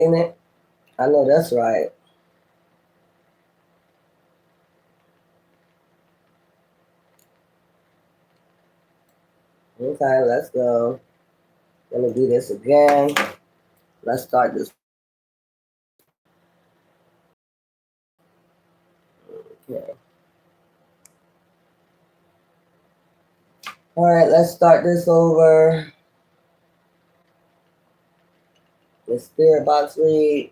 Ain't it? I know that's right. Okay, let's go. Let me do this again. Let's start this. Okay. All right, let's start this over. The spirit box read.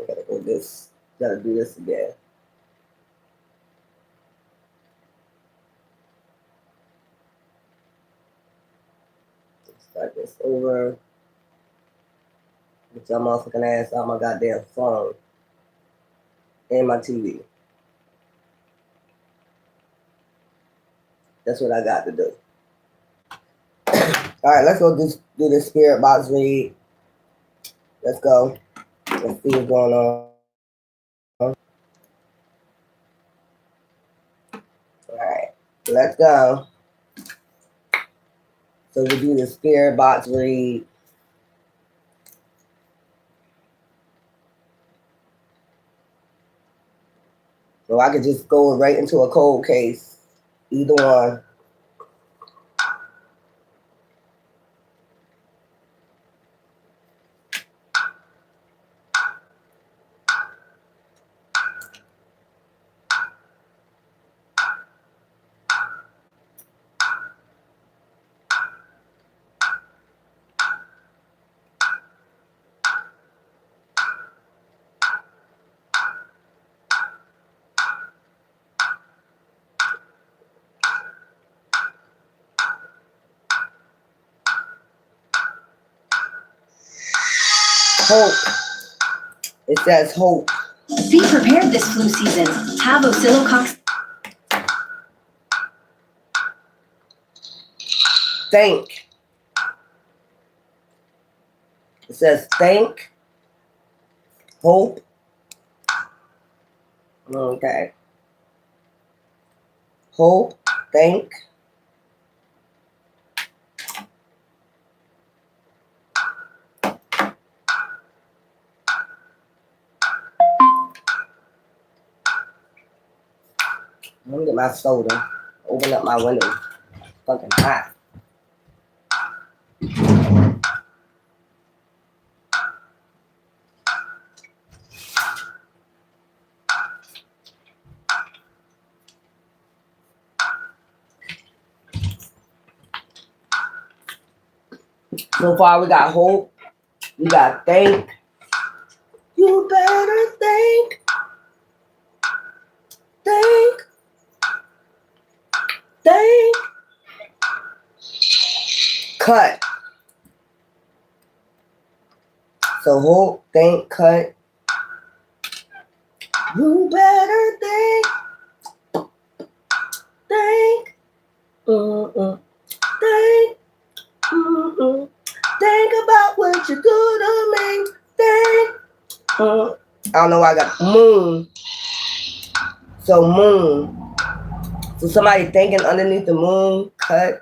Gotta go this. Gotta do this again. Let's start this over. Get your motherfucking ass out my goddamn phone and my TV. That's what I got to do. All right, let's go do this spirit box read. Let's go. Let's see what's going on. All right, let's go. So we do the spirit box read. So I could just go right into a cold case. Either one. Hope. It says hope. Be prepared this flu season. Have Oscillococcus. Think. It says think. Hope. Okay. Hope. Think. Let me get my soda. Open up my window. Fucking hot. So far we got hope. We got think. You better think. Think. Think. Cut. So hope, think, cut. You better think. Think. Think. Think about what you do to me. Think. I don't know why I got moon. So moon. So somebody thinking underneath the moon, cut.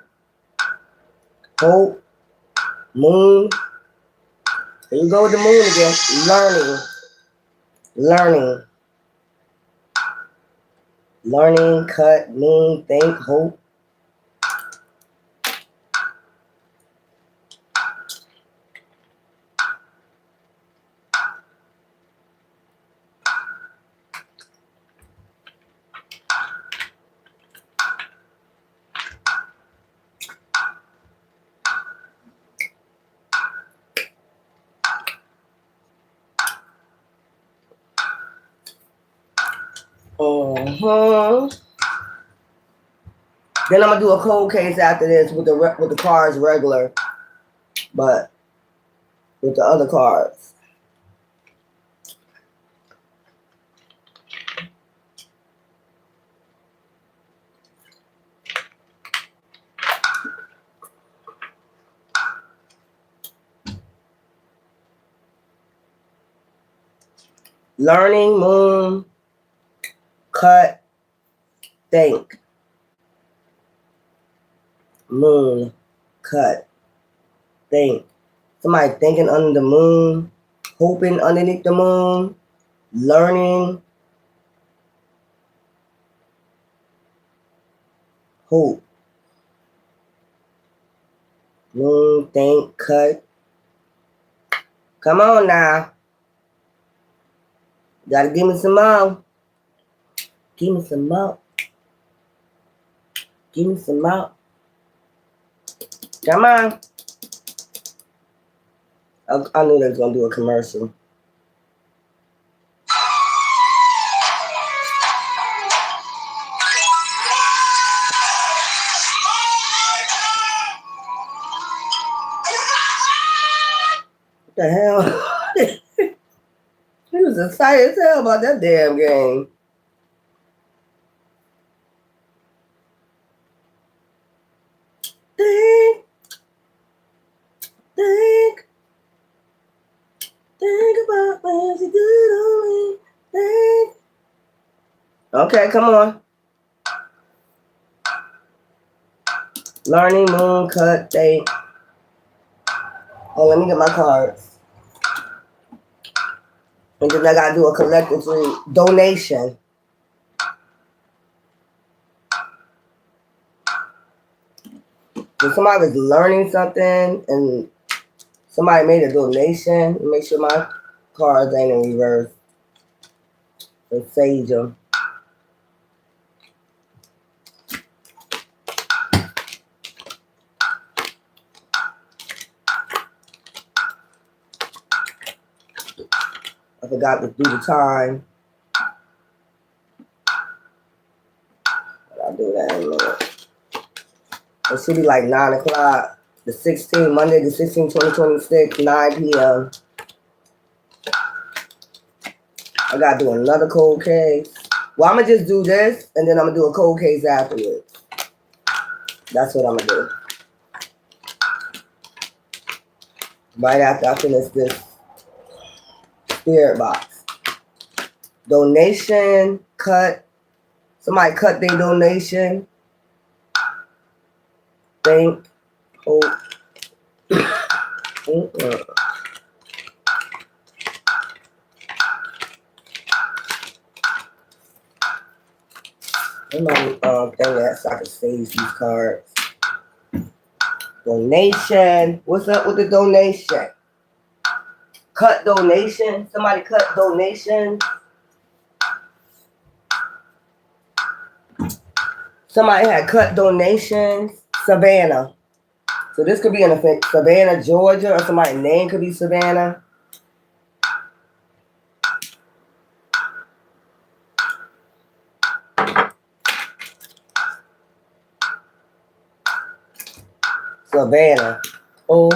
Hope. Moon. Here you go with the moon again. Learning. Learning. Learning, cut, moon, think, hope. Then I'm gonna do a cold case after this with the cards regular, but with the other cards. Learning, moon, cut, think. Moon, cut, think. Somebody thinking under the moon, hoping underneath the moon, learning, hope. Moon, think, cut. Come on now. Gotta give me some more. Give me some more. Give me some more. Come on. I knew they was gonna do a commercial. What the hell? He was excited as hell about that damn game. Think about what you do to me. Think. Okay, come on. Learning, moon, cut, think. Oh, let me get my cards. And then I gotta do a collective donation. If somebody was learning something and somebody made a donation, make sure my cards ain't in reverse. And sage them. I forgot to do the time. But I'll do that in a minute. It should be like 9 o'clock. The 16th, Monday the 16th, 2026, 9 p.m. I gotta do another cold case. Well, I'm gonna just do this and then I'm gonna do a cold case afterwards. That's what I'm gonna do. Right after I finish this spirit box. Donation, cut. Somebody cut their donation. Think, hope. I'm on thing that so I can save these cards. Donation. What's up with the donation? Cut donation. Somebody cut donation. Somebody had cut donations. Savannah. So this could be in Savannah, Georgia, or somebody's name could be Savannah. Savannah. Oh.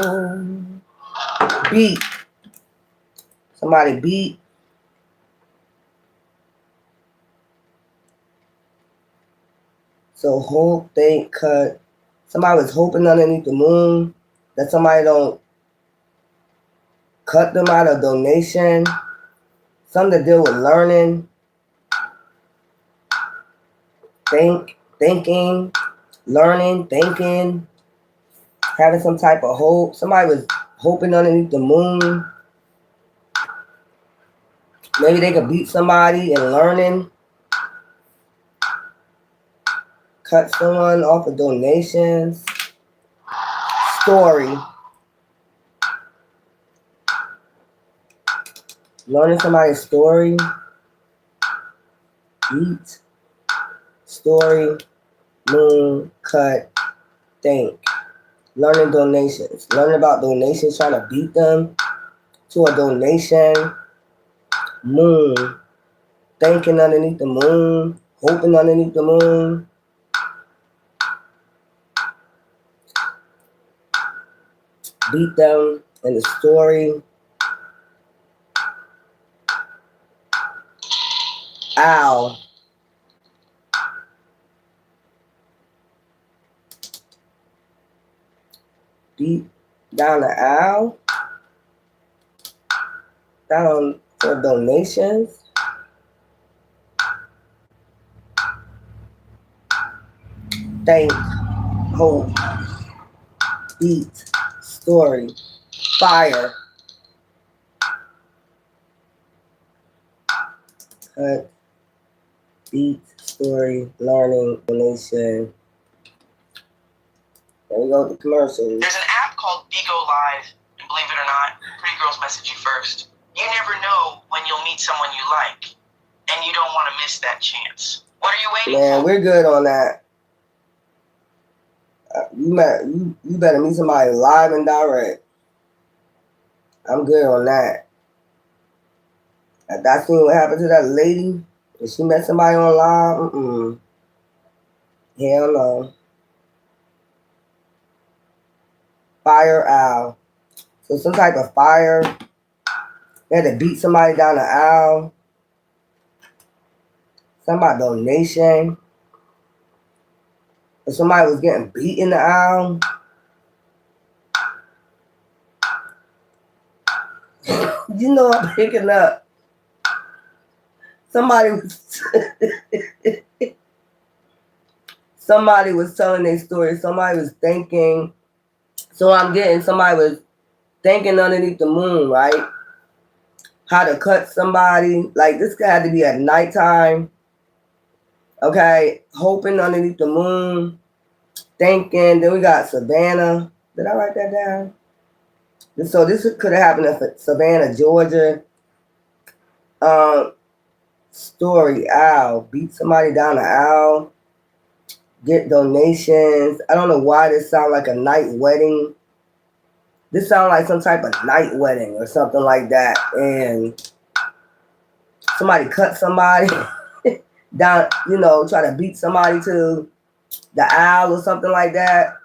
Beat. Somebody beat. So hope, think, cut. Somebody was hoping underneath the moon that somebody don't cut them out of donation. Something to deal with learning. Thinking, learning, thinking, having some type of hope. Somebody was hoping underneath the moon. Maybe they could beat somebody and learning. Cut someone off of donations. Story. Learning somebody's story. Beat. Story. Moon. Cut. Think. Learning donations. Learning about donations. Trying to beat them to a donation. Moon. Thinking underneath the moon. Hoping underneath the moon. Beat them in the story. Owl. Beat down the owl. Down for donations. Think. Hope. Beat. Story. Fire. Cut, beat, story, learning, donation. There we go, the commercials. There's an app called Bigo Live, and believe it or not, pretty girls message you first. You never know when you'll meet someone you like, and you don't want to miss that chance. What are you waiting Man, for? we're good on that. You better meet somebody live and direct. I'm good on that. After I seen what happened to that lady, and she met somebody online, hell no. Fire owl. So some type of fire. They had to beat somebody down the aisle. Somebody donation. Or somebody was getting beat in the aisle. You know I'm picking up. Somebody was telling their story. Somebody was thinking. So I'm getting somebody was thinking underneath the moon, right? How to cut somebody. Like this had to be at nighttime. Okay, hoping underneath the moon, thinking. Then we got Savannah. Did I write that down? So this could have happened in Savannah, Georgia. Story, owl. Beat somebody down the aisle. Get donations. I don't know why this sounds like a night wedding. This sounds like some type of night wedding or something like that. And somebody cut somebody down, try to beat somebody to the aisle or something like that.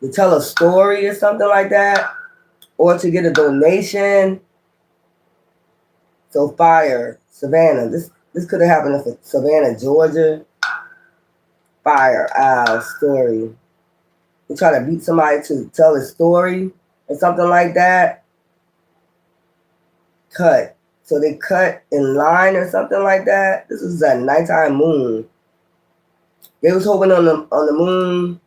To tell a story or something like that. Or to get a donation. So fire, Savannah. This could have happened in Savannah, Georgia. Fire, owl, story. They try to beat somebody to tell a story or something like that. Cut. So they cut in line or something like that. This was a nighttime moon. They was hoping on the moon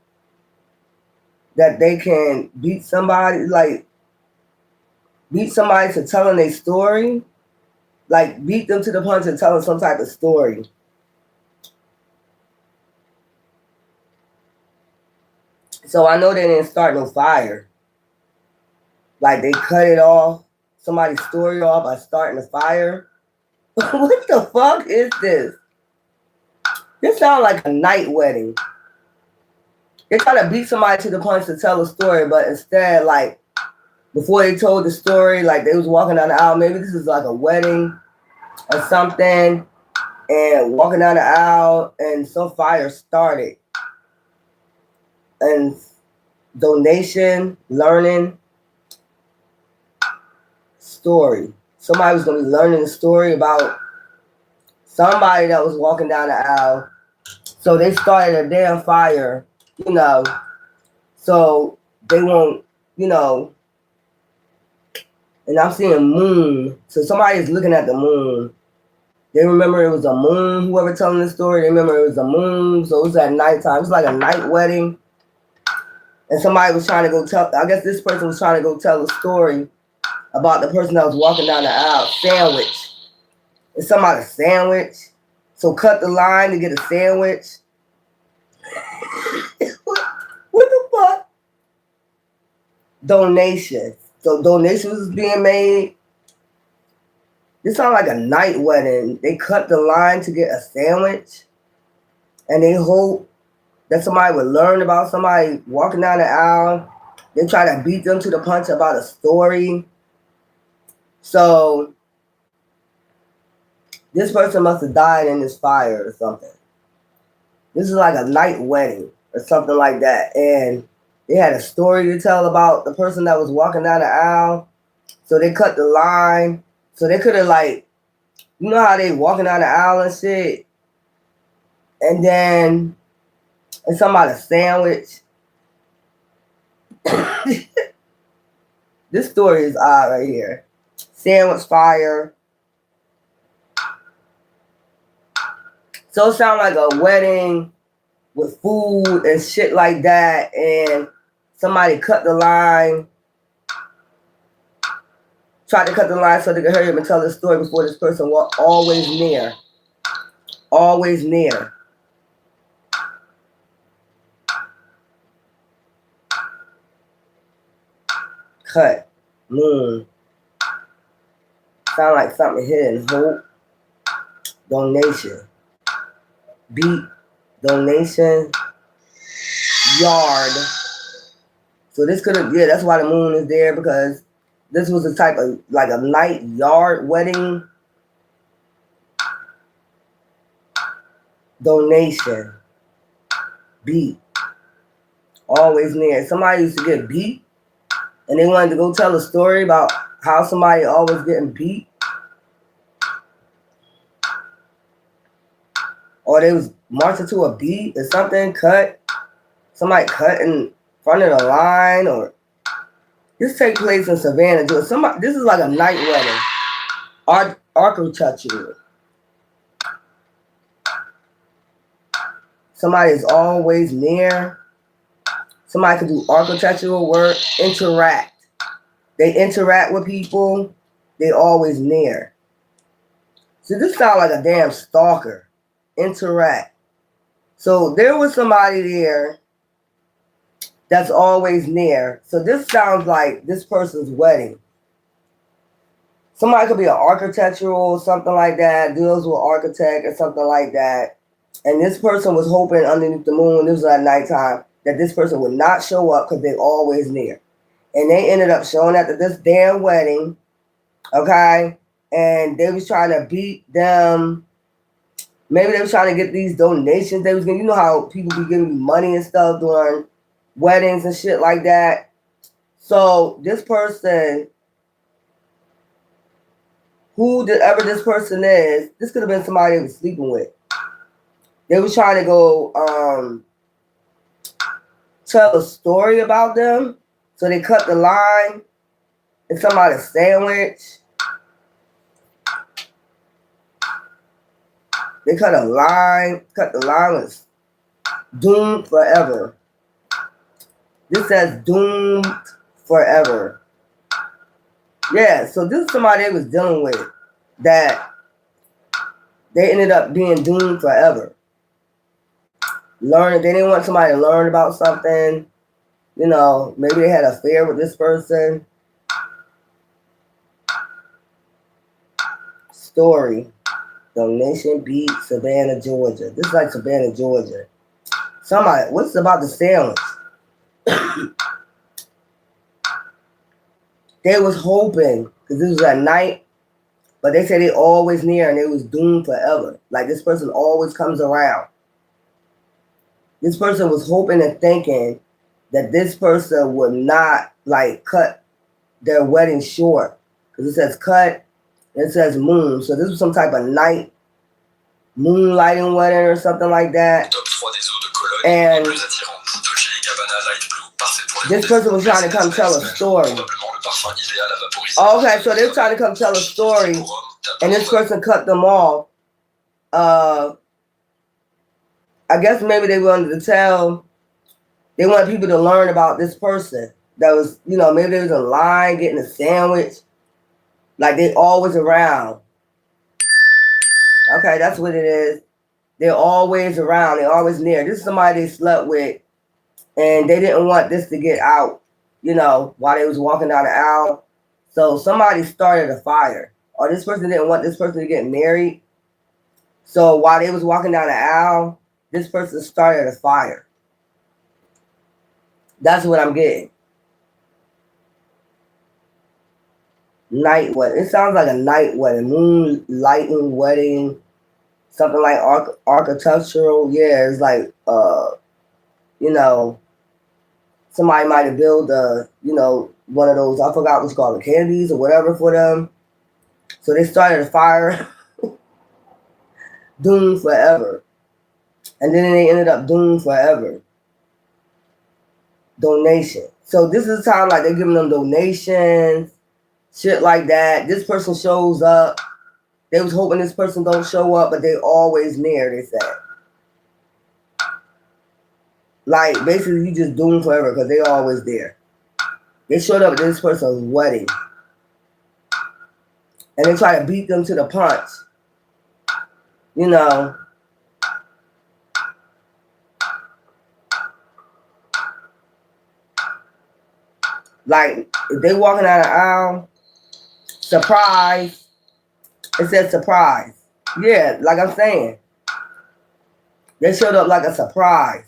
that they can beat somebody, like beat somebody to telling a story. Like beat them to the punch and tell them some type of story. So I know they didn't start no fire. Like they cut it off, somebody's story off by starting a fire. What the fuck is this? This sounds like a night wedding. They try to beat somebody to the punch to tell a story, but instead, like, before they told the story, like they was walking down the aisle, maybe this is like a wedding or something, and walking down the aisle, and some fire started. And donation, learning, story. Somebody was going to be learning a story about somebody that was walking down the aisle. So they started a damn fire, so they won't, and I'm seeing moon. So somebody is looking at the moon. They remember it was a moon, whoever telling the story, they remember it was a moon. So it was at nighttime. It's like a night wedding. And somebody was trying to go tell, I guess this person was trying to go tell a story about the person that was walking down the aisle. Sandwich. It's somebody's sandwich. So cut the line to get a sandwich. What the fuck? Donations. So donations is being made. This sounds like a night wedding. They cut the line to get a sandwich. And they hope that somebody would learn about somebody walking down the aisle. They try to beat them to the punch about a story. So this person must have died in this fire or something. This is like a night wedding or something like that. And they had a story to tell about the person that was walking down the aisle. So they cut the line. So they could have, like, you know how they walking down the aisle and shit? And then it's somebody's sandwich. This story is odd right here. Sandwich fire. So it sounds like a wedding with food and shit like that. And somebody cut the line tried to cut the line so they could hurry up and tell the story before this person was always near. Always near. Cut. Moon. Sound like something hidden. Hope. Donation. Beat. Donation. Yard. So this could have, yeah, that's why the moon is there, because this was a type of, like a night yard wedding. Donation. Beat. Always near. Somebody used to get beat, and they wanted to go tell a story about how somebody always getting beat. Or they was marching to a beat or something, cut. Somebody cut in front of the line, or this take place in Savannah, Georgia. Somebody, this is like a night wedding. Architecture. Somebody is always near. Somebody can do architectural work, interact. They interact with people. They always near. So this sounds like a damn stalker. Interact. So there was somebody there that's always near. So this sounds like this person's wedding. Somebody could be an architectural, something like that, deals with architect or something like that. And this person was hoping underneath the moon, this was at nighttime, that this person would not show up because they're always near. And they ended up showing up at this damn wedding, okay? And they was trying to beat them. Maybe they was trying to get these donations. They was getting, you know how people be giving you money and stuff during weddings and shit like that. So this person, whoever this person is, this could have been somebody they was sleeping with. They was trying to go tell a story about them. So they cut the line and somebody's sandwich. They cut the line was doomed forever. This says doomed forever. Yeah, so this is somebody they was dealing with that they ended up being doomed forever. They didn't want somebody to learn about something. You know, maybe they had an affair with this person. Story. Donation beat Savannah, Georgia. This is like Savannah, Georgia. Somebody, what's about the sandwich? They was hoping, because this was at night, but they said they always near and they was doomed forever. Like this person always comes around. This person was hoping and thinking that this person would not like cut their wedding short. Because it says cut and it says moon. So this was some type of night moonlighting wedding or something like that. And this person was trying to come tell a story. Okay, so they're trying to come tell a story and this person cut them off. I guess maybe they wanted people to learn about this person that was, you know, maybe they was in line getting a sandwich. Like they always around. Okay, that's what it is. They're always around. They're always near. This is somebody they slept with and they didn't want this to get out, you know, while they was walking down the aisle. So somebody started a fire. Or this person didn't want this person to get married. So while they was walking down the aisle, this person started a fire. That's what I'm getting. Night wedding. It sounds like a night wedding. Moonlighting wedding. Something like architectural. Yeah, it's like, you know, somebody might have built one of those, I forgot what's called, the Kennedys or whatever for them. So they started a fire. Doomed forever. And then they ended up doomed forever. Donation. So this is the time like they're giving them donations, shit like that. This person shows up. They was hoping this person don't show up, but they always near, they said. Like, basically, you just doomed forever because they always there. They showed up at this person's wedding. and they try to beat them to the punch. You know, like if they walking down the aisle, surprise. It says surprise. Yeah, like I'm saying, they showed up like a surprise.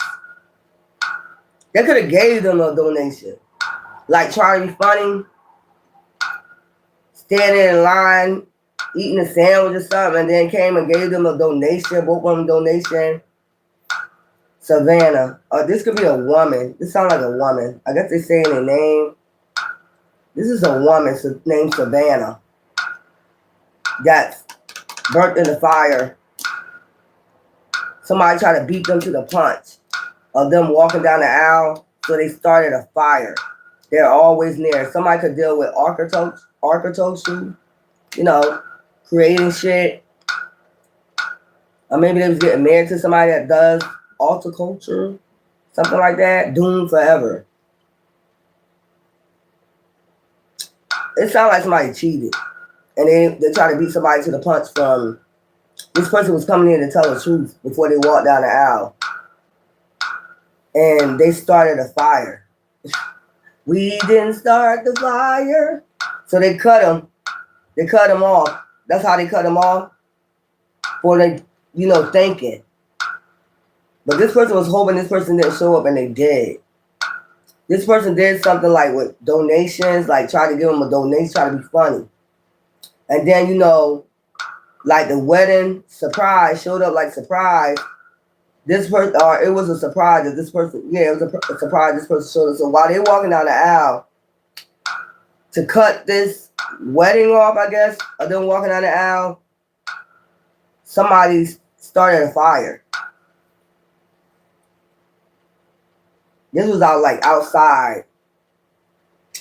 They could have gave them a donation, like trying to be funny, standing in line, eating a sandwich or something, and then came and gave them a donation, both of them donation. Savannah. This could be a woman. This sounds like a woman. I guess they're saying their name. This is a woman named Savannah that's burnt in the fire. Somebody tried to beat them to the punch of them walking down the aisle, so they started a fire. They're always near. Somebody could deal with architecture, you know, creating shit. Or maybe they was getting married to somebody that does horticulture, something like that. Doomed forever. It sounds like somebody cheated. And they try to beat somebody to the punch from... This person was coming in to tell the truth before they walked down the aisle. And they started a fire. We didn't start the fire. So they cut him. They cut him off. That's how they cut him off. For they, you know, thinking. But this person was hoping this person didn't show up, and they did. This person did something like with donations, like try to give them a donation, try to be funny. And then, you know, like the wedding surprise showed up like surprise. This person, or it was a surprise that this person, yeah, it was a surprise this person showed up. So while they're walking down the aisle to cut this wedding off, I guess, of them walking down the aisle, somebody started a fire. This was out like outside,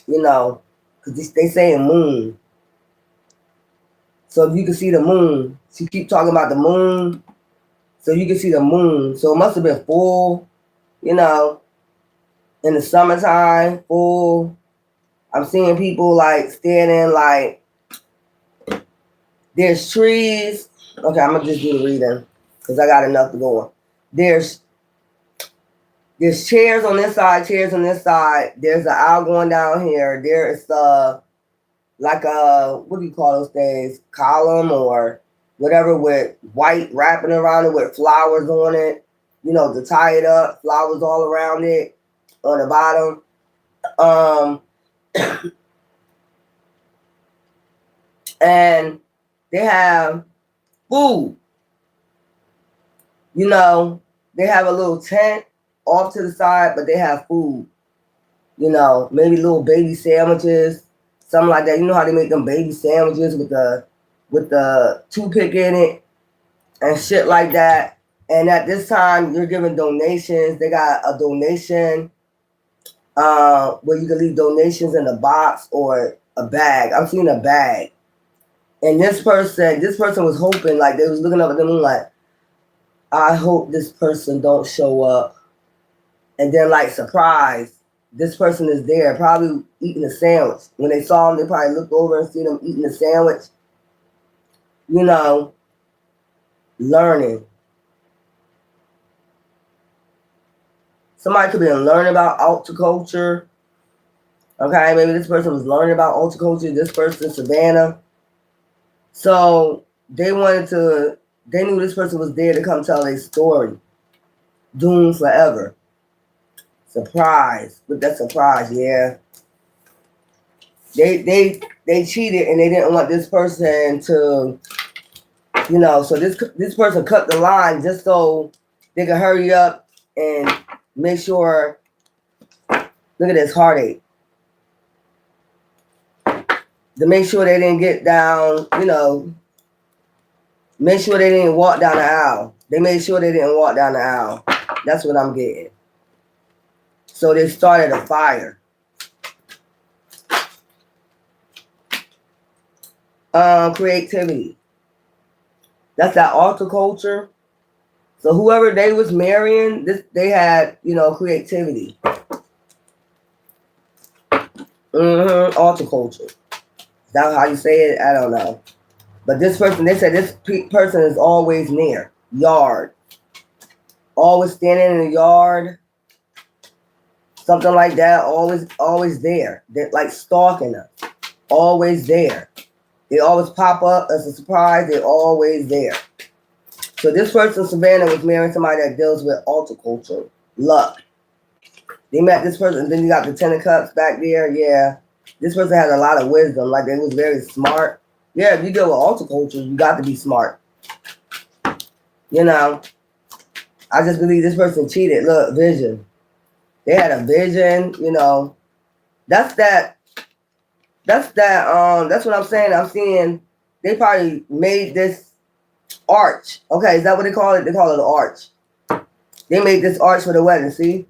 you know, because they saying moon. So if you can see the moon, she keep talking about the moon. So you can see the moon. So it must have been full, you know, in the summertime, full. I'm seeing people like standing like, there's trees. Okay, I'm going to just do the reading because I got enough to go on. There's chairs on this side, chairs on this side. There's an aisle going down here. There is like a, what do you call those things? Column or whatever with white wrapping around it with flowers on it. You know, to tie it up, flowers all around it on the bottom. And they have food. You know, they have a little tent off to the side, but they have food. You know, maybe little baby sandwiches, something like that. You know how they make them baby sandwiches with the toothpick in it and shit like that. And at this time, you're giving donations. They got a donation where you can leave donations in a box or a bag. I'm seeing a bag. And this person was hoping, like they was looking up at the moon like, I hope this person don't show up. And then like, surprise, this person is there, probably eating a sandwich. When they saw him, they probably looked over and see them eating a sandwich. You know, learning. Somebody could be learning about horticulture. Okay, maybe this person was learning about horticulture. This person, Savannah. So they knew this person was there to come tell their story. Doomed forever. Surprise. With that surprise, yeah. They cheated and they didn't want this person to, you know, so this person cut the line just so they could hurry up and make sure, look at this heartache. To make sure they didn't get down, you know, make sure they didn't walk down the aisle. They made sure they didn't walk down the aisle. That's what I'm getting. So they started a fire. Creativity. That's that horticulture. So whoever they was marrying, they had, you know, creativity. Horticulture. Is that how you say it? I don't know. But this person, they said this person is always near. Yard. Always standing in the yard. Something like that. Always there. They're like stalking us. Always there. They always pop up as a surprise. They're always there. So this person, Savannah, was marrying somebody that deals with horticulture, luck. They met this person, then you got the Ten of Cups back there. Yeah, this person had a lot of wisdom. Like they was very smart. Yeah, if you deal with horticulture, you got to be smart. You know, I just believe this person cheated. Look, vision. They had a vision. You know, that's what I'm saying. I'm seeing they probably made this arch. Okay, is that what they call it? They call it an arch. They made this arch for the wedding. See,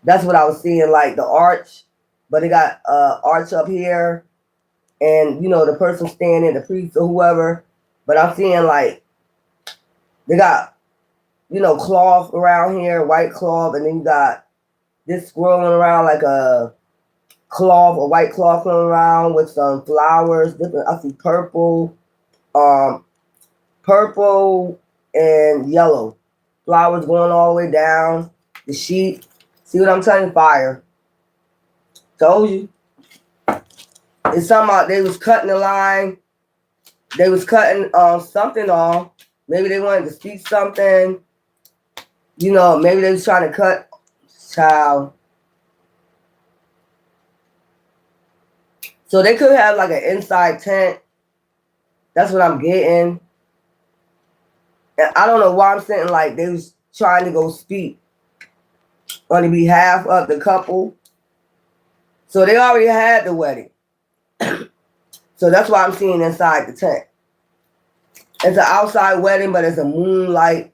that's what I was seeing, like the arch, but they got arch up here, and you know the person standing, the priest or whoever. But I'm seeing like they got, you know, cloth around here, white cloth, and then you got this swirling around like a cloth, a white cloth going around with some flowers. Different. I see purple, purple and yellow flowers going all the way down the sheet. See what I'm telling you? Fire. Told you. It's something about they was cutting the line. They was cutting something off. Maybe they wanted to speak something. You know, maybe they was trying to cut. Child. So they could have like an inside tent. That's what I'm getting. And I don't know why I'm saying like they was trying to go speak on the behalf of the couple. So they already had the wedding. So that's why I'm seeing inside the tent. It's an outside wedding, but it's a moonlight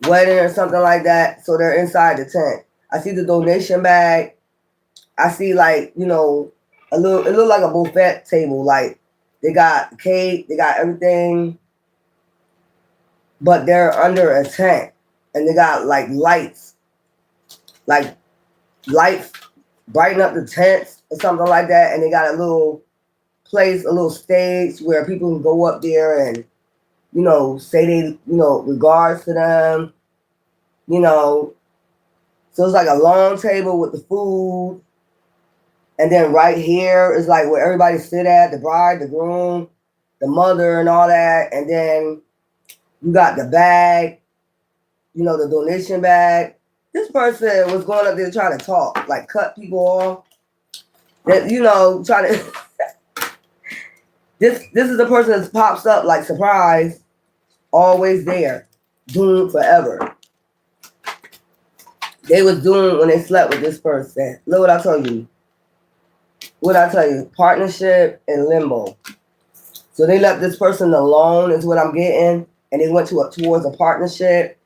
wedding or something like that. So they're inside the tent. I see the donation bag. I see like, you know, it looked like a buffet table. Like they got cake, they got everything, but they're under a tent and they got like lights brighten up the tents or something like that. And they got a little place, a little stage where people can go up there and, you know, say they, you know, regards to them, you know. So it's like a long table with the food. And then right here is like where everybody sit at, the bride, the groom, the mother and all that. And then you got the bag, you know, the donation bag. This person was going up there trying to talk, like cut people off. That, you know, trying to This is the person that pops up like surprise, always there, doomed forever. They was doomed when they slept with this person. Look what I told you. What I tell you, partnership and limbo. So they left this person alone is what I'm getting, and they went towards a partnership.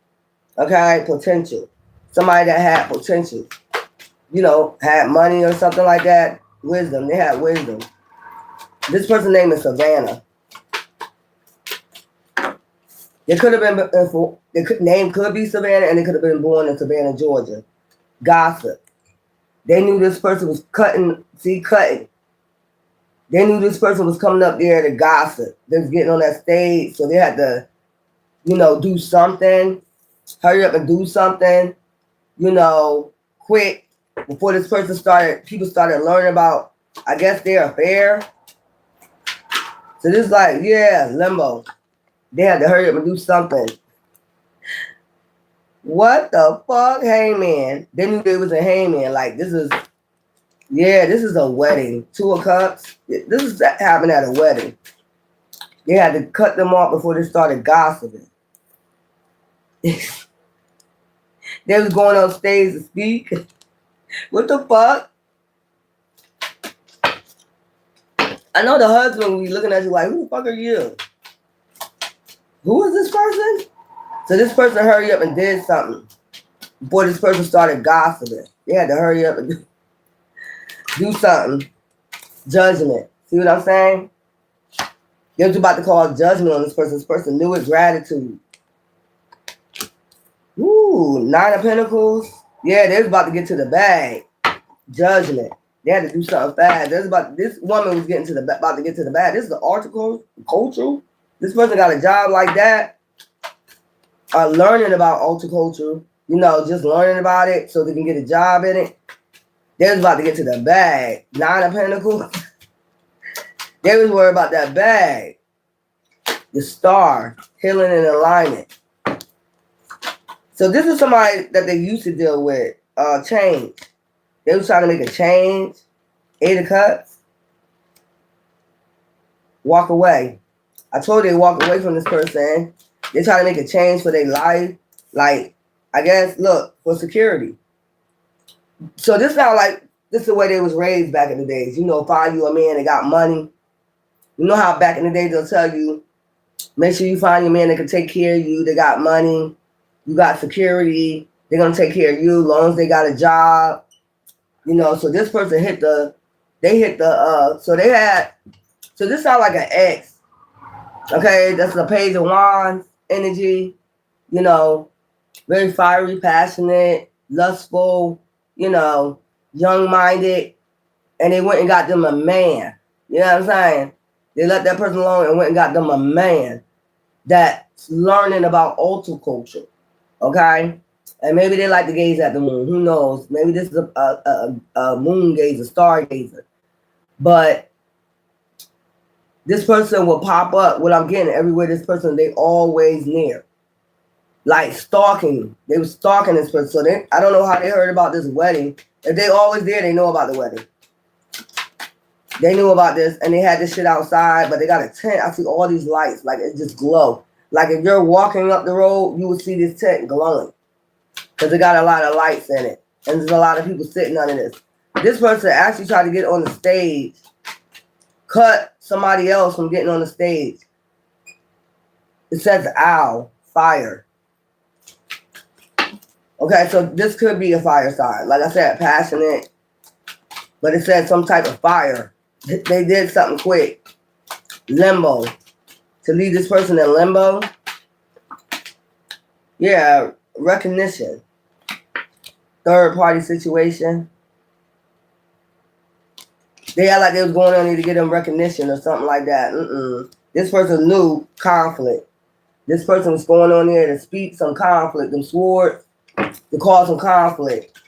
Okay, potential. Somebody that had potential, you know, had money or something like that. Wisdom. They had wisdom. This person's name is Savannah. They could have been, name could be Savannah, and they could have been born in Savannah, Georgia. Gossip. They knew this person was cutting. They knew this person was coming up there to gossip. They was getting on that stage, so they had to, you know, do something. Hurry up and do something, you know, quick. Before this person started, people started learning about, I guess, their affair. So this is like, yeah, limbo. They had to hurry up and do something. What the fuck? Hangman. They knew they was a hangman. Like, this is a wedding. 2 of Cups. This is happening at a wedding. They had to cut them off before they started gossiping. They was going on stage to speak. What the fuck? I know the husband will be looking at you like, who the fuck are you? Who is this person? So this person hurried up and did something before this person started gossiping. They had to hurry up and do something. Judgment. See what I'm saying? They was about to call judgment on this person. This person knew it. Gratitude. Ooh, 9 of Pentacles. Yeah, they was about to get to the bag. Judgment. They had to do something fast. This woman was about to get to the bag. This is the article, cultural. This person got a job like that, learning about horticulture, you know, just learning about it so they can get a job in it. They was about to get to the bag. 9 of Pentacles. They was worried about that bag. The star, healing and alignment. So this is somebody that they used to deal with. Change. They was trying to make a change. 8 of Cups. Walk away. I told you they walk away from this person. They try to make a change for their life. Like, I guess, look, for security. So this sounds like this is the way they was raised back in the days. You know, find you a man that got money. You know how back in the day they'll tell you, make sure you find your man that can take care of you. They got money. You got security. They're going to take care of you as long as they got a job. You know, so this person so this sounds like an ex. Okay, that's the Page of Wands energy. You know, very fiery, passionate, lustful, you know, young-minded. And they went and got them a man. You know what I'm saying? They let that person alone and went and got them a man that's learning about horticulture. Okay? And maybe they like to gaze at the moon. Who knows? Maybe this is a moon gazer, star gazer. But this person will pop up. What I'm getting everywhere, this person, they always near. Like stalking. They were stalking this person. So I don't know how they heard about this wedding. If they always there, they know about the wedding. They knew about this and they had this shit outside, but they got a tent. I see all these lights, like it just glow. Like if you're walking up the road, you will see this tent glowing. Because it got a lot of lights in it. And there's a lot of people sitting under this. This person actually tried to get on the stage, cut somebody else from getting on the stage. It says owl, fire. Okay, so this could be a fire sign. Like I said, passionate. But it said some type of fire. They did something quick. Limbo. To leave this person in limbo. Yeah, recognition. Third party situation. They act like they was going on there to get them recognition or something like that. This person knew conflict. This person was going on there to speak some conflict. Them swords to cause some conflict.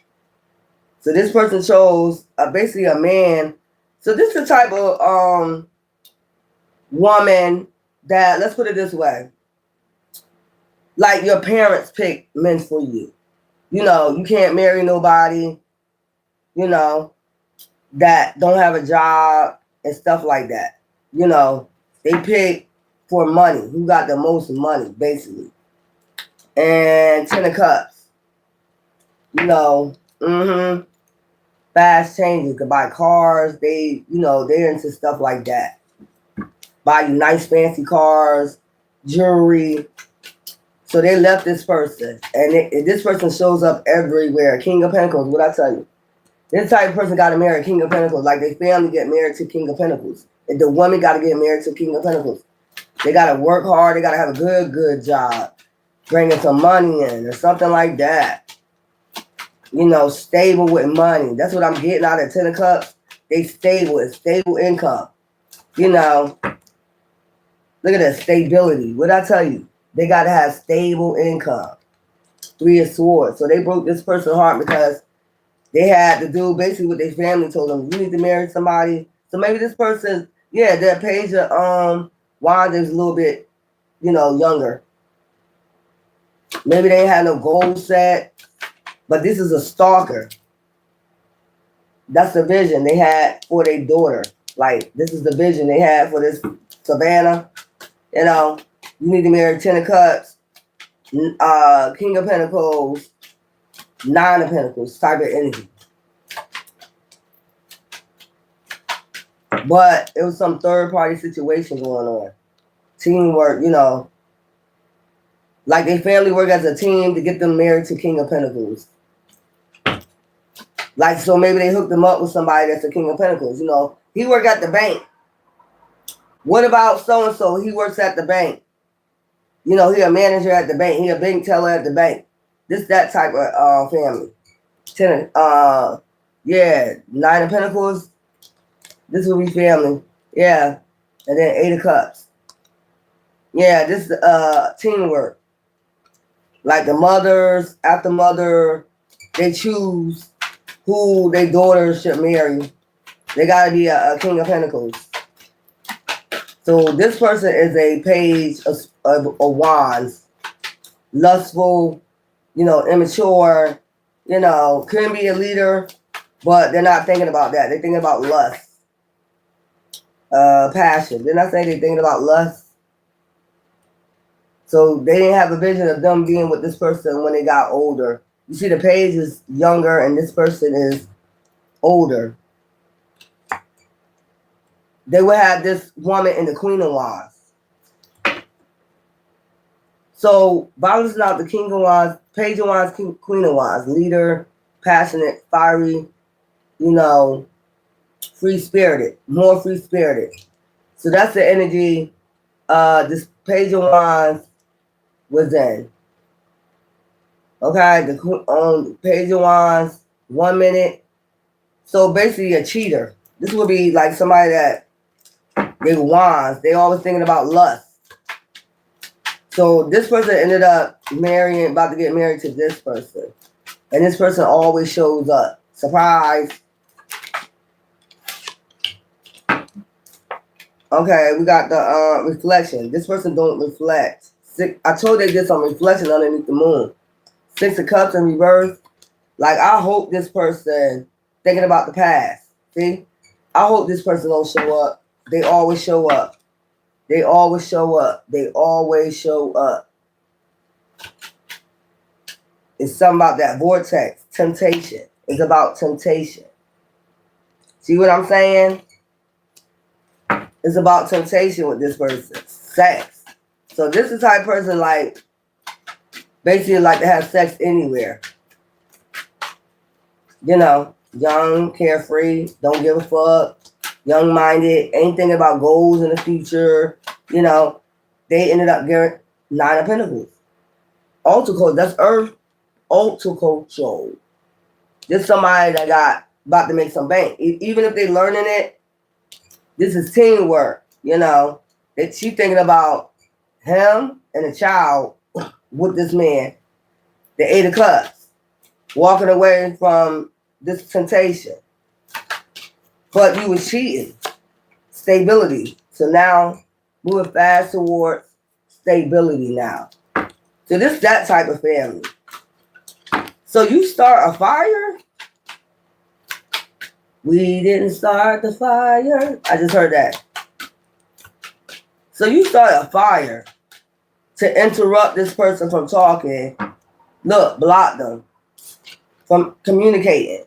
So this person chose basically a man. So this is the type of woman that, let's put it this way, like your parents pick men for you. You know, you can't marry nobody, you know, that don't have a job and stuff like that. You know, they pick for money. Who got the most money, basically. And 10 of Cups. You know, fast changes. Could buy cars. They, you know, they're into stuff like that. Buy you nice fancy cars, jewelry. So they left this person. And this person shows up everywhere. King of Pentacles, what I tell you. This type of person got to marry King of Pentacles. Like their family get married to King of Pentacles. And the woman got to get married to King of Pentacles. They got to work hard. They got to have a good job. Bringing some money in or something like that. You know, stable with money. That's what I'm getting out of 10 of Cups. They stable. It's stable income. You know, look at that stability. What I tell you? They got to have stable income. 3 of Swords. So they broke this person's heart because they had to do basically what their family told them. You need to marry somebody. So maybe this person, yeah, their Page of Wands is a little bit, you know, younger. Maybe they ain't had no goal set. But this is a stalker. That's the vision they had for their daughter. Like, this is the vision they had for this Savannah. You know, you need to marry 10 of Cups, King of Pentacles, 9 of Pentacles, type of energy. But it was some third party situation going on. Teamwork, you know. Like they family work as a team to get them married to King of Pentacles. Like, so maybe they hooked them up with somebody that's a King of Pentacles. You know, he work at the bank. What about so-and-so? He works at the bank. You know, he a manager at the bank. He a bank teller at the bank. That type of family. 10, yeah, 9 of Pentacles. This will be family. Yeah. And then 8 of Cups. Yeah, this teamwork. Like the mothers, after mother, they choose who their daughters should marry. They gotta be a King of Pentacles. So this person is a page of wands, lustful, immature, couldn't be a leader, but they're not thinking about that. They're thinking about lust, passion. Didn't I say they're thinking about lust? So they didn't have a vision of them being with this person when they got older. You see, the page is younger and this person is older. They would have this woman in the Queen of Wands. So balancing out the King of Wands, Page of Wands, Queen of Wands, leader, passionate, fiery, free-spirited, more free-spirited. So that's the energy this Page of Wands was in. Okay, the Page of Wands, 1 minute. So basically a cheater. This would be like somebody that they wands. They always thinking about lust. So this person ended up about to get married to this person. And this person always shows up. Surprise. Okay, we got the reflection. This person don't reflect. I told they did some reflection underneath the moon. 6 of Cups in reverse. Like, I hope this person thinking about the past. See? I hope this person don't show up. They always show up. They always show up. They always show up. It's something about that vortex. Temptation. It's about temptation. See what I'm saying? It's about temptation with this person. Sex. So this is the type of person like basically like to have sex anywhere. Young, carefree, don't give a fuck, young-minded, ain't thinking about goals in the future. They ended up getting 9 of Pentacles. Altar, that's Earth. Altar control. This somebody that got about to make some bank. Even if they learning it, this is teamwork. That she thinking about him and a child with this man. The 8 of Cups. Walking away from this temptation. But you was cheating. Stability. So now, moving fast towards stability now. So this that type of family. So you start a fire? We didn't start the fire. I just heard that. So you start a fire to interrupt this person from talking. Look, block them from communicating.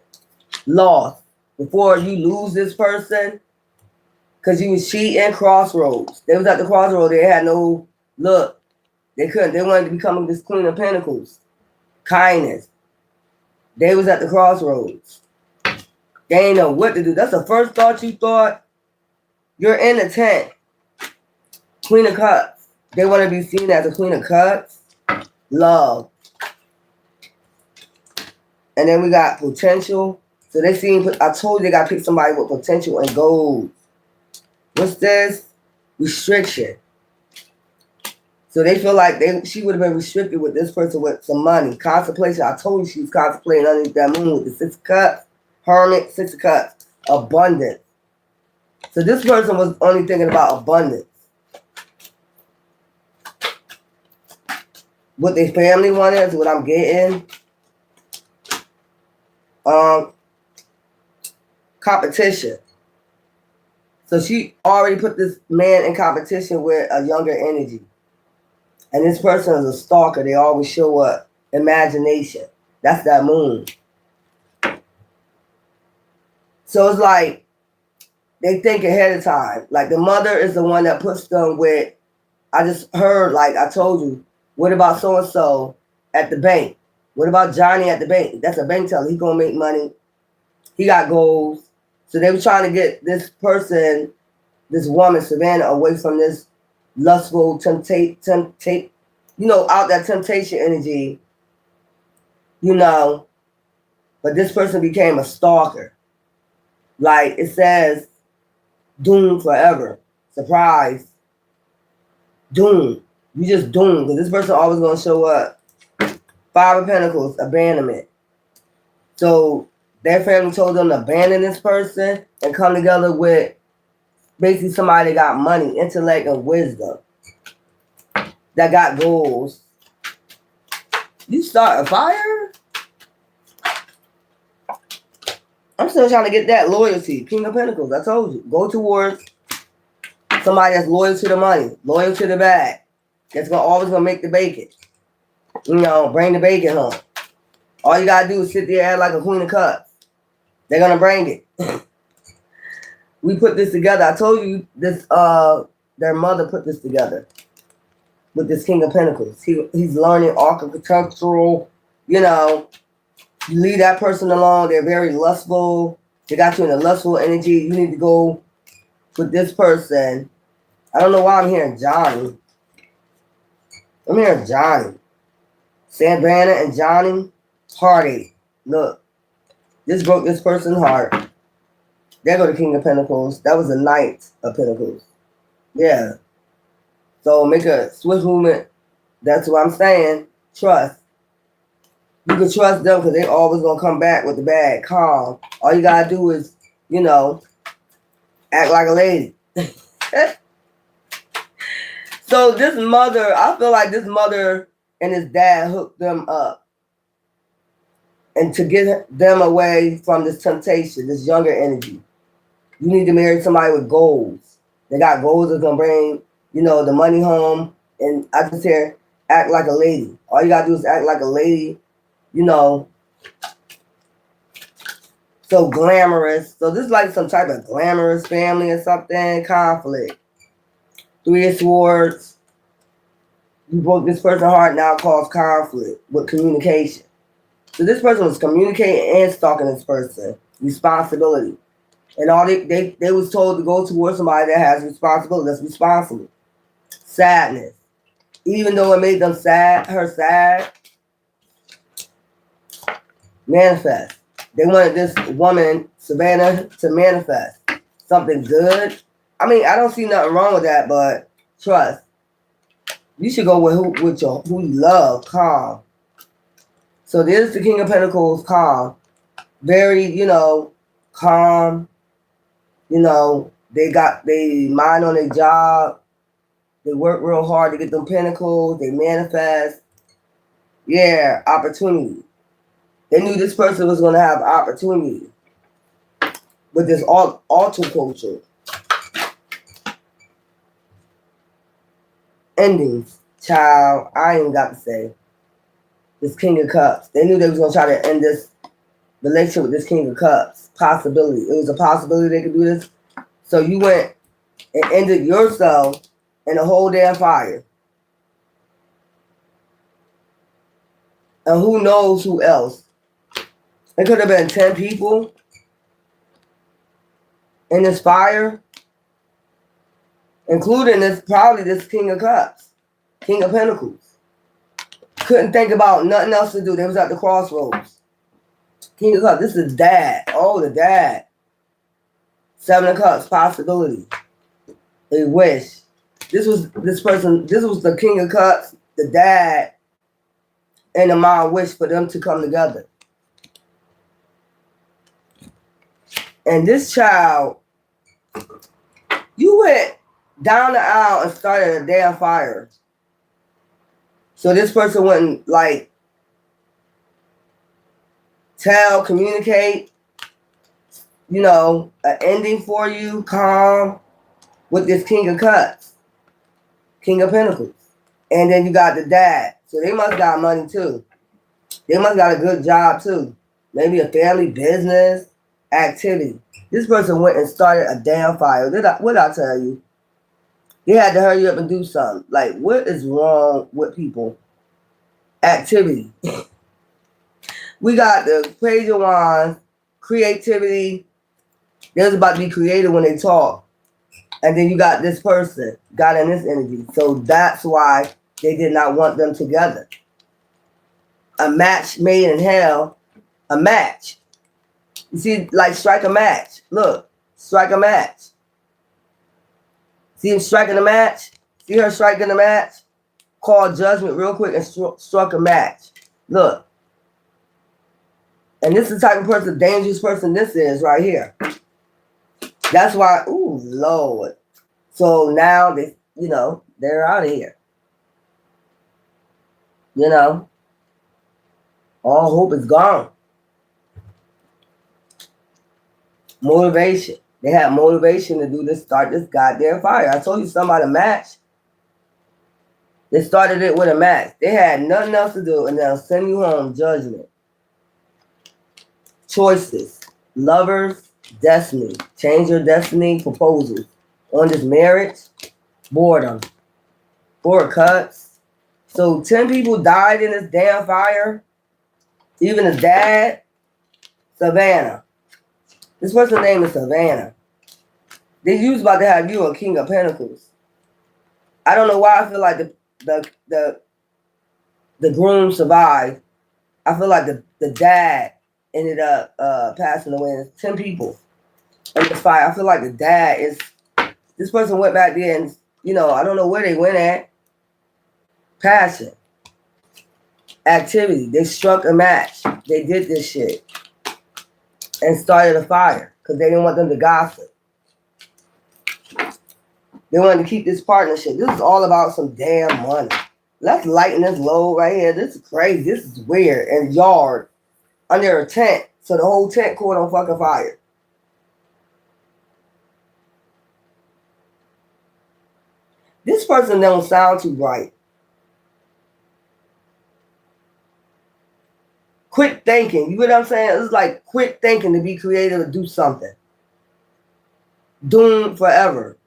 Lost. Before you lose this person, because you was cheating, crossroads. They was at the crossroads. They had no look. They couldn't. They wanted to become this Queen of Pentacles. Kindness. They was at the crossroads. They ain't know what to do. That's the first thought you thought. You're in the tent. Queen of Cups. They want to be seen as a Queen of Cups. Love. And then we got potential. So they seen, I told you they got to pick somebody with potential and goals. What's this? Restriction. So they feel like she would have been restricted with this person with some money. Contemplation. I told you she was contemplating underneath that moon with the 6 of Cups. Hermit, 6 of Cups. Abundance. So this person was only thinking about abundance. What their family wanted is what I'm getting. Competition. So she already put this man in competition with a younger energy. And this person is a stalker. They always show up. Imagination. That's that moon. So it's like they think ahead of time. Like the mother is the one that puts them with, I just heard, like I told you, what about so-and-so at the bank? What about Johnny at the bank? That's a bank teller. He going to make money. He got goals. So they were trying to get this person, this woman, Savannah, away from this lustful, out that temptation energy, but this person became a stalker. Like it says, doomed forever. Surprise. Doomed. You just doomed because this person always gonna show up. Five of Pentacles, abandonment. So their family told them to abandon this person and come together with basically somebody that got money, intellect, and wisdom. That got goals. You start a fire? I'm still trying to get that loyalty. King of Pentacles, I told you. Go towards somebody that's loyal to the money, loyal to the bag. That's always gonna make the bacon. You know, bring the bacon home. All you gotta do is sit there and act like a queen of cups. They're gonna bring it. We put this together. I told you this. Their mother put this together with this King of Pentacles. He's learning architectural. You know, you leave that person alone. They're very lustful. They got you in a lustful energy. You need to go with this person. I don't know why I'm hearing Johnny. I'm hearing Johnny. Sandana and Johnny. Heartache. Look. This broke this person's heart. There go the King of Pentacles. That was the Knight of Pentacles. Yeah. So make a swift movement. That's what I'm saying. Trust. You can trust them because they always going to come back with the bag. Calm. All you got to do is, you know, act like a lady. So this mother, I feel like this mother and his dad hooked them up. And to get them away from this temptation, this younger energy, you need to marry somebody with goals. They got goals that's going to bring, you know, the money home. And I just hear, act like a lady. All you got to do is act like a lady, you know. So glamorous. So this is like some type of glamorous family or something. Conflict. Three of Swords. You broke this person's heart, now cause conflict with communication. So this person was communicating and stalking this person. Responsibility. And all they was told to go towards somebody that has responsibility, that's responsible. Sadness. Even though it made them sad, her sad. Manifest. They wanted this woman, Savannah, to manifest something good. I mean, I don't see nothing wrong with that, but trust. You should go with who you love, calm. So there's the King of Pentacles, calm. Very, you know, calm. You know, they mind on their job. They work real hard to get them pentacles. They manifest. Yeah, opportunity. They knew this person was going to have opportunity with this altar culture. Endings, child. I ain't got to say. This King of Cups. They knew they was going to try to end this relationship with this King of Cups. Possibility. It was a possibility they could do this. So you went and ended yourself in a whole damn fire. And who knows who else? It could have been 10 people in this fire, including probably this King of Cups, King of Pentacles. Couldn't think about nothing else to do. They was at the crossroads. King of Cups, this is dad. Oh, the dad. Seven of Cups, possibility. A wish. This was the King of Cups, the dad, and the mom wish for them to come together. And this child, you went down the aisle and started a damn fire. So this person wouldn't like communicate, you know, an ending for you, calm, with this King of Cups, King of Pentacles. And then you got the dad. So they must got money too. They must got a good job too. Maybe a family business activity. This person went and started a damn fire. What did I tell you? They had to hurry up and do something. Like, what is wrong with people? Activity. We got the Page of Wands, creativity. They're about to be creative when they talk. And then you got this person, got in this energy. So that's why they did not want them together. A match made in hell. A match. You see, like strike a match. Look, strike a match. See him striking a match? See her striking a match? Called judgment real quick and struck a match. Look. And this is the type of person, dangerous person this is right here. That's why, ooh, Lord. So now they, they're out of here. All hope is gone. Motivation. They had motivation to do this, start this goddamn fire. I told you something about a match. They started it with a match. They had nothing else to do, and they'll send you home. Judgment. Choices. Lovers. Destiny. Change your destiny. Proposals. On this marriage. Boredom. 4 cuts. So 10 people died in this damn fire. Even his dad. Savannah. This person's name is Savannah. You was about to have you a King of Pentacles. I don't know why I feel like the groom survived. I feel like the dad ended up passing away. There's 10 people in this fire. I feel like the dad is. This person went back there and I don't know where they went at. Passion, activity. They struck a match. They did this shit and started a fire because they didn't want them to gossip. They wanted to keep this partnership. This is all about some damn money. Let's lighten this load right here. This is crazy. This is weird. And yard under a tent. So the whole tent caught on fucking fire. This person don't sound too bright. Quick thinking. You know what I'm saying? It's like quick thinking to be creative and do something. Doomed forever.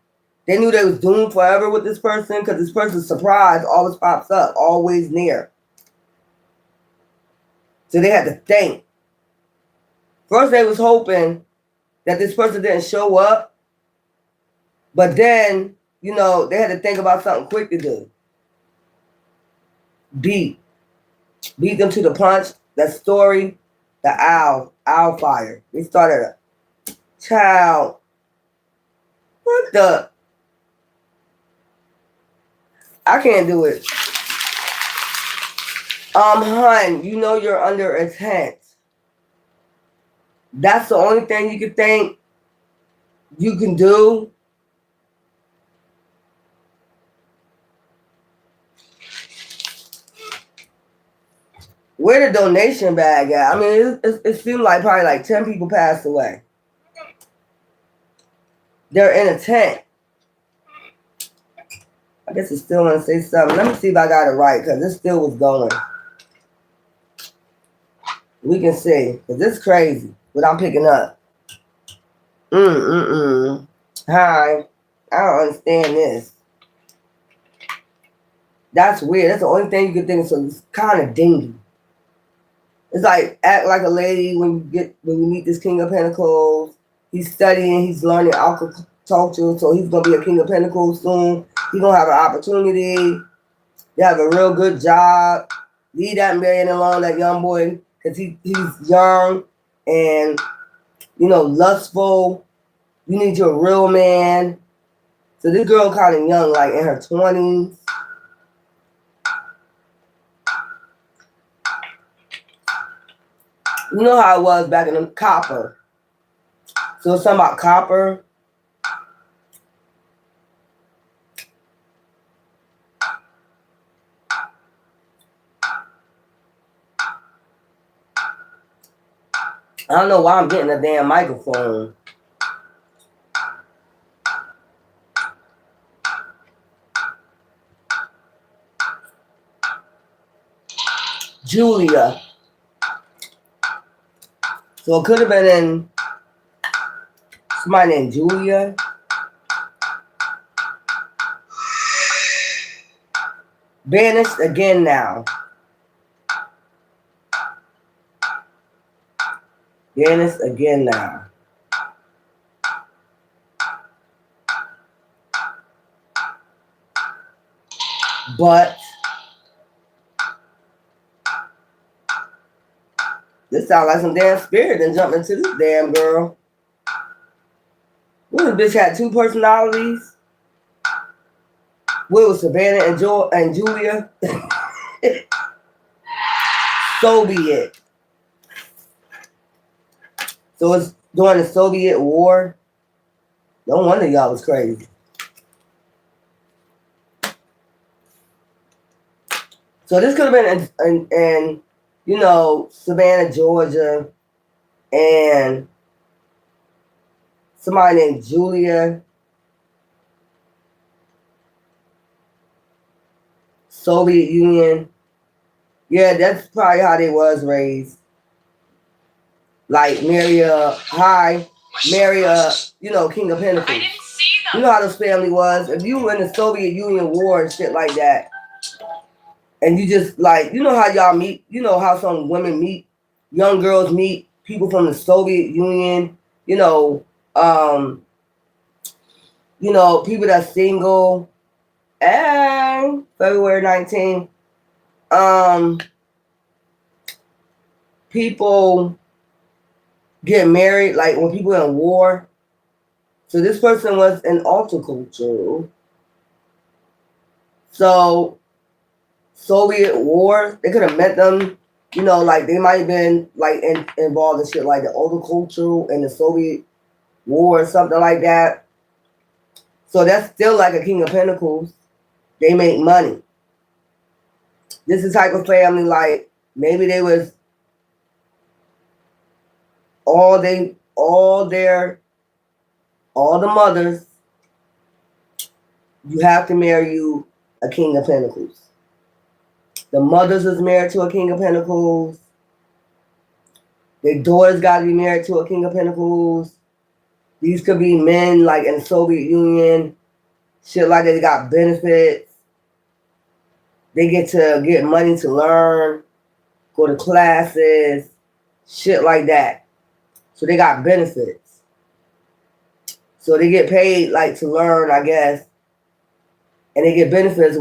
They knew they was doomed forever with this person because this person's surprise always pops up, always near. So they had to think. First they was hoping that this person didn't show up. But then, they had to think about something quick to do. Beat them to the punch. That story, the owl fire. They started a child. What the? I can't do it. Hun, you're under attack. That's the only thing you can think you can do. Where the donation bag at? I mean, it seemed like probably like 10 people passed away. They're in a tent. I guess it's still want to say something. Let me see if I got it right because this still was going. We can see because this is crazy what I'm picking up. Hi. I don't understand this. That's weird. That's the only thing you can think of. So it's kind of dingy. It's like act like a lady when you meet this King of Pentacles. He's studying, he's learning alchemy, so he's gonna be a King of Pentacles soon. He's gonna have an opportunity to have a real good job. Leave that man alone, that young boy, because he's young and lustful. You need your real man. So this girl kind of young, like in her 20s. You know how it was back in the copper. So it's something about copper. I don't know why I'm getting a damn microphone. Julia. So it could have been in somebody named Julia. Banished again now. Banished again now. But this sounds like some damn spirit and jump into this damn girl. What, this bitch had 2 personalities? What was Savannah and Julia? Soviet. So it's during the Soviet War. No wonder y'all was crazy. So this could have been in you know, Savannah, Georgia, and somebody named Julia. Soviet Union. Yeah, that's probably how they was raised. Like marry you know, King of Pentacles. You know how this family was. If you were in the Soviet Union war and shit like that, and you just like, you know how y'all meet, you know how some women meet, young girls meet people from the Soviet Union, um, people that's single, and February 19th, people get married, like when people in war. So this person was an altercultural. So Soviet war, they could have met them, like they might have been like involved in shit like the altercultural and the Soviet war or something like that. So that's still like a King of Pentacles. They make money. This is the type of family like maybe they was all the mothers, you have to marry you a King of Pentacles. The mothers is married to a King of Pentacles. Their daughters got to be married to a King of Pentacles. These could be men like in the Soviet Union. Shit like that. They got benefits. They get to get money to learn, go to classes, shit like that. So they got benefits. So they get paid like to learn, I guess. And they get benefits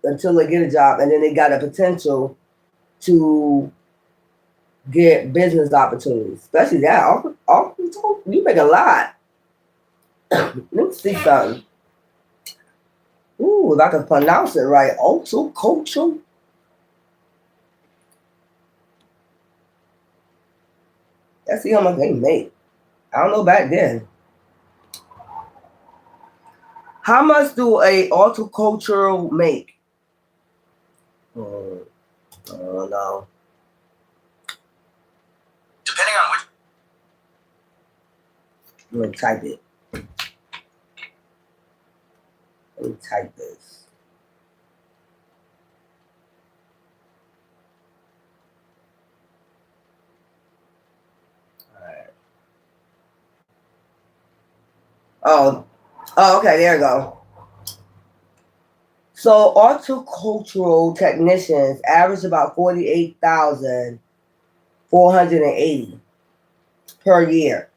until they get a job, and then they got a potential to get business opportunities, especially that. You make a lot. Let me see something. Ooh, if I can pronounce it right, cultural. Let's see how much they make. I don't know back then. How much do a horticultural make? I don't know. Depending on which. I'm gonna type it. Let me type this. Alright. Oh, okay, there you go. So horticultural technicians average about 48,480 per year.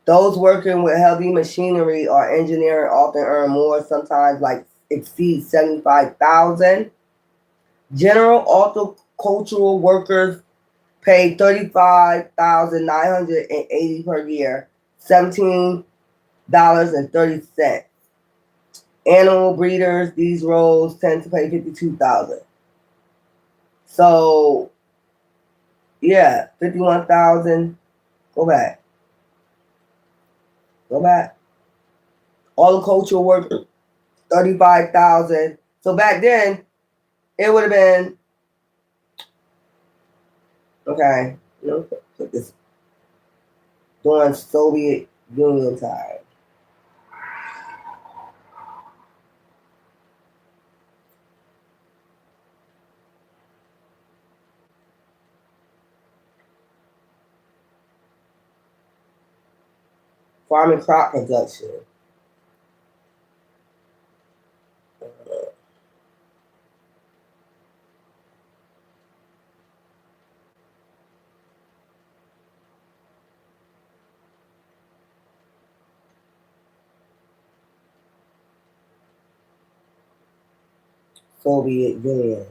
Those working with heavy machinery or engineering often earn more, sometimes like exceed 75,000. General horticultural workers pay 35,980 per year, $17.30. Animal breeders, these roles tend to pay 52,000. So, yeah, 51,000. Go back. All the cultural workers, 35,000. So back then, it would have been okay. Put this during Soviet Union time. Farming crop production. Soviet Union.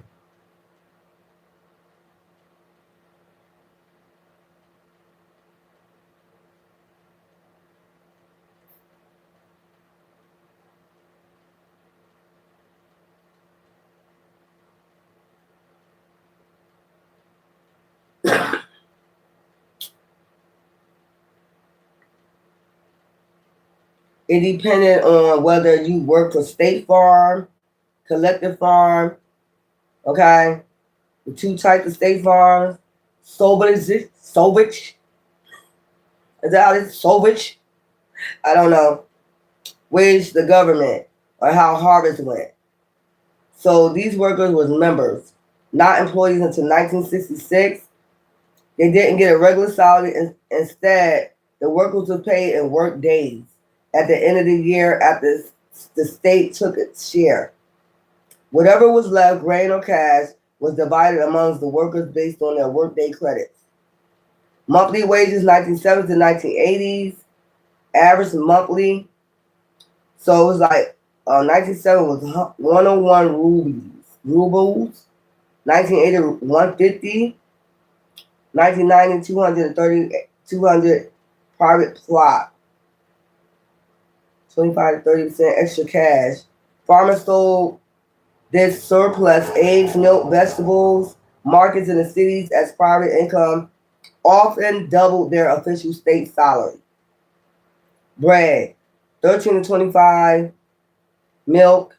It depended on whether you work for State Farm, Collective Farm, okay? The two types of State Farms, Sovich. Is that how it is? Sovich? I don't know. Wage the government or how harvest went. So these workers was members, not employees until 1966. They didn't get a regular salary. Instead, the workers were paid in work days. At the end of the year, after the state took its share, whatever was left, grain or cash, was divided amongst the workers based on their workday credits. Monthly wages 1970s to 1980s, average monthly. So it was like 1970 was 101 rubles, 1980 150, 1990 200 private plot, 25 to 30% extra cash. Farmers sold this surplus eggs, milk, vegetables, markets in the cities as private income often doubled their official state salary. Bread, 13 to 25, milk,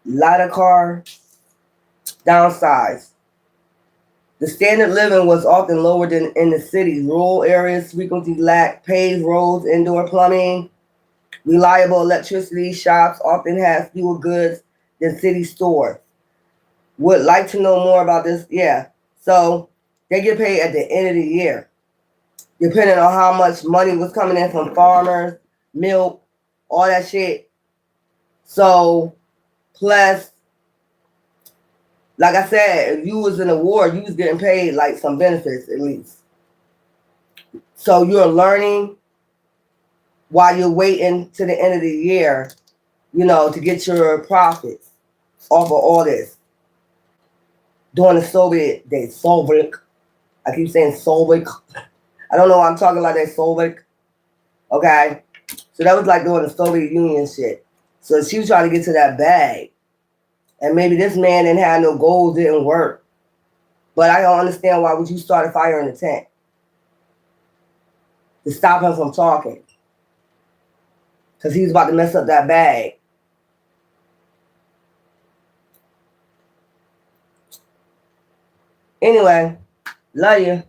lighter car, downsize. The standard living was often lower than in the cities. Rural areas frequently lacked paved roads, indoor plumbing, reliable electricity. Shops often have fewer goods than city stores. Would like to know more about this? Yeah. So they get paid at the end of the year, depending on how much money was coming in from farmers, milk, all that shit. So plus, like I said, if you was in a war, you was getting paid like some benefits at least. So you're learning while you're waiting to the end of the year, to get your profits off of all this. During the Soviet days, Soviet. I keep saying Soviet. I don't know why I'm talking like that, Soviet. Okay? So that was like doing the Soviet Union shit. So she was trying to get to that bag. And maybe this man didn't have no goals, didn't work. But I don't understand why would you start a fire in the tent? To stop him from talking. Because he was about to mess up that bag. Anyway, love you.